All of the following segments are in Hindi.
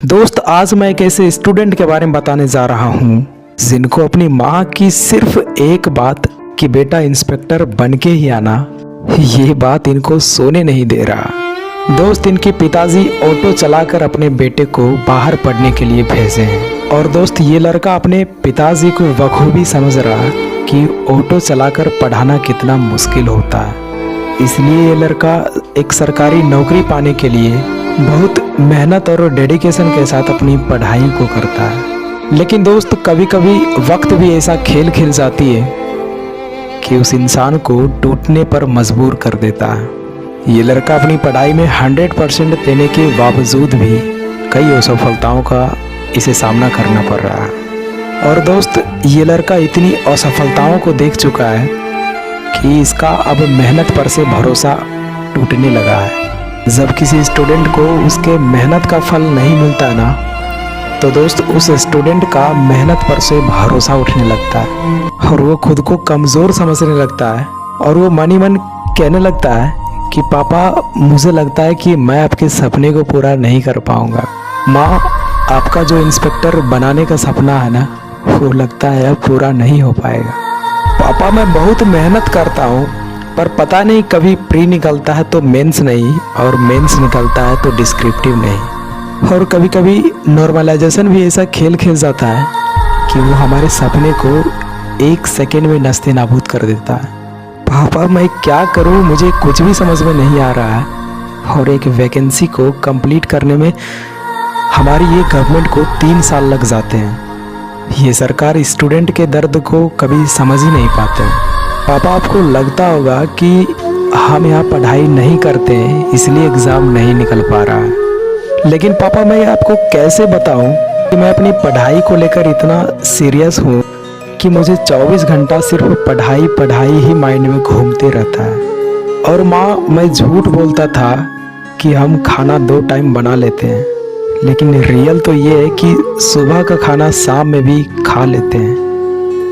दोस्त आज मैं एक ऐसे स्टूडेंट के बारे में बताने जा रहा हूँ जिनको अपनी माँ की सिर्फ एक बात कि बेटा इंस्पेक्टर बन के ही आना, ये बात इनको सोने नहीं दे रहा। दोस्त इनके पिताजी ऑटो चलाकर अपने बेटे को बाहर पढ़ने के लिए भेजे हैं और दोस्त ये लड़का अपने पिताजी को बखूबी समझ रहा कि ऑटो चलाकर पढ़ाना कितना मुश्किल होता है। इसलिए ये लड़का एक सरकारी नौकरी पाने के लिए बहुत मेहनत और डेडिकेशन के साथ अपनी पढ़ाई को करता है। लेकिन दोस्त कभी कभी वक्त भी ऐसा खेल खेल जाती है कि उस इंसान को टूटने पर मजबूर कर देता है। ये लड़का अपनी पढ़ाई में 100% देने के बावजूद भी कई असफलताओं का इसे सामना करना पड़ रहा है। और दोस्त ये लड़का इतनी असफलताओं को देख चुका है कि इसका अब मेहनत पर से भरोसा टूटने लगा है। जब किसी स्टूडेंट को उसके मेहनत का फल नहीं मिलता है ना, तो दोस्त उस स्टूडेंट का मेहनत पर से भरोसा उठने लगता है और वो खुद को कमज़ोर समझने लगता है और वो मन ही मन कहने लगता है कि पापा मुझे लगता है कि मैं आपके सपने को पूरा नहीं कर पाऊँगा। माँ, आपका जो इंस्पेक्टर बनाने का सपना है ना, वो लगता है अब पूरा नहीं हो पाएगा। पापा मैं बहुत मेहनत करता हूँ पर पता नहीं कभी प्री निकलता है तो मेंस नहीं और मेंस निकलता है तो डिस्क्रिप्टिव नहीं। और कभी कभी नॉर्मलाइजेशन भी ऐसा खेल खेल जाता है कि वो हमारे सपने को 1 सेकेंड में नस्ते नाबूद कर देता है। पापा मैं क्या करूँ, मुझे कुछ भी समझ में नहीं आ रहा है। और एक वैकेंसी को कंप्लीट करने में हमारी ये गवर्नमेंट को 3 साल लग जाते हैं। ये सरकार स्टूडेंट के दर्द को कभी समझ ही नहीं पाते हैं। पापा आपको लगता होगा कि हम यहाँ पढ़ाई नहीं करते हैं इसलिए एग्ज़ाम नहीं निकल पा रहा है, लेकिन पापा मैं आपको कैसे बताऊं कि मैं अपनी पढ़ाई को लेकर इतना सीरियस हूँ कि मुझे 24 घंटा सिर्फ पढ़ाई ही माइंड में घूमते रहता है। और माँ मैं झूठ बोलता था कि हम खाना 2 टाइम बना लेते हैं, लेकिन रियल तो ये है कि सुबह का खाना शाम में भी खा लेते हैं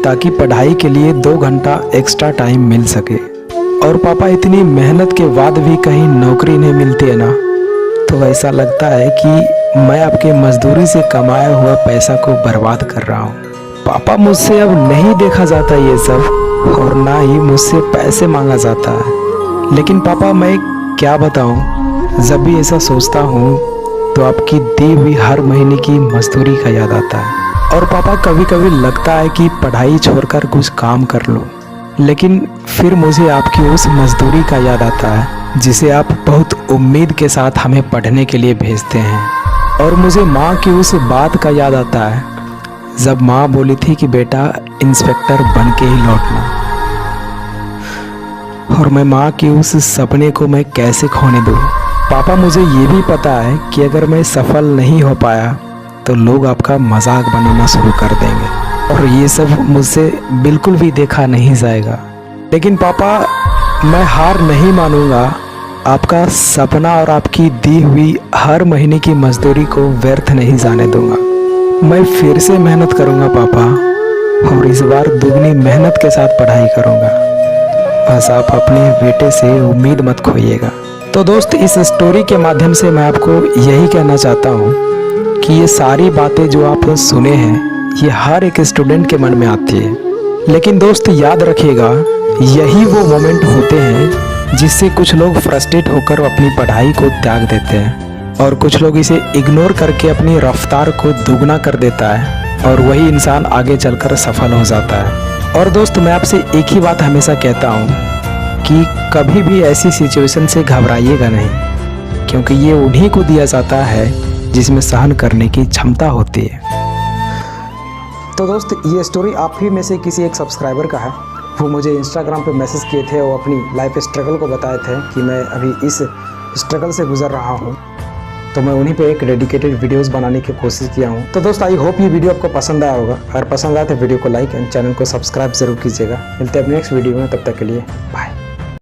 ताकि पढ़ाई के लिए 2 घंटा एक्स्ट्रा टाइम मिल सके। और पापा इतनी मेहनत के बाद भी कहीं नौकरी नहीं मिलती है ना, तो ऐसा लगता है कि मैं आपके मजदूरी से कमाया हुआ पैसा को बर्बाद कर रहा हूँ। पापा मुझसे अब नहीं देखा जाता ये सब और ना ही मुझसे पैसे मांगा जाता है। लेकिन पापा मैं क्या बताऊँ, जब भी ऐसा सोचता हूँ तो आपकी दी हुई हर महीने की मजदूरी का याद आता है। और पापा कभी कभी लगता है कि पढ़ाई छोड़कर कुछ काम कर लो, लेकिन फिर मुझे आपकी उस मजदूरी का याद आता है जिसे आप बहुत उम्मीद के साथ हमें पढ़ने के लिए भेजते हैं। और मुझे माँ की उस बात का याद आता है जब माँ बोली थी कि बेटा इंस्पेक्टर बन के ही लौटना। और मैं माँ की उस सपने को मैं कैसे खोने दूँ। पापा मुझे ये भी पता है कि अगर मैं सफल नहीं हो पाया तो लोग आपका मजाक बनाना शुरू कर देंगे और ये सब मुझसे बिल्कुल भी देखा नहीं जाएगा। लेकिन पापा मैं हार नहीं मानूंगा, आपका सपना और आपकी दी हुई हर महीने की मजदूरी को व्यर्थ नहीं जाने दूंगा। मैं फिर से मेहनत करूंगा पापा, और इस बार दुगनी मेहनत के साथ पढ़ाई करूंगा। बस आप अपने बेटे से उम्मीद मत खोइएगा। तो दोस्त इस स्टोरी के माध्यम से मैं आपको यही कहना चाहता हूँ कि ये सारी बातें जो आप सुने हैं ये हर एक स्टूडेंट के मन में आती है। लेकिन दोस्त याद रखिएगा, यही वो मोमेंट होते हैं जिससे कुछ लोग फ्रस्ट्रेट होकर अपनी पढ़ाई को त्याग देते हैं और कुछ लोग इसे इग्नोर करके अपनी रफ्तार को दुगना कर देता है और वही इंसान आगे चलकर सफल हो जाता है। और दोस्त मैं आपसे एक ही बात हमेशा कहता हूँ कि कभी भी ऐसी सिचुएशन से घबराइएगा नहीं, क्योंकि ये उन्हीं को दिया जाता है जिसमें सहन करने की क्षमता होती है। तो दोस्त ये स्टोरी आप ही में से किसी एक सब्सक्राइबर का है। वो मुझे इंस्टाग्राम पे मैसेज किए थे, वो अपनी लाइफ स्ट्रगल को बताए थे कि मैं अभी इस स्ट्रगल से गुजर रहा हूँ, तो मैं उन्हीं पे एक डेडिकेटेड वीडियोस बनाने की कोशिश किया हूँ। तो दोस्त आई होप ये वीडियो आपको पसंद आया होगा। अगर पसंद आया तो वीडियो को लाइक एंड चैनल को सब्सक्राइब जरूर कीजिएगा। मिलते हैं नेक्स्ट वीडियो में, तब तक के लिए बाय।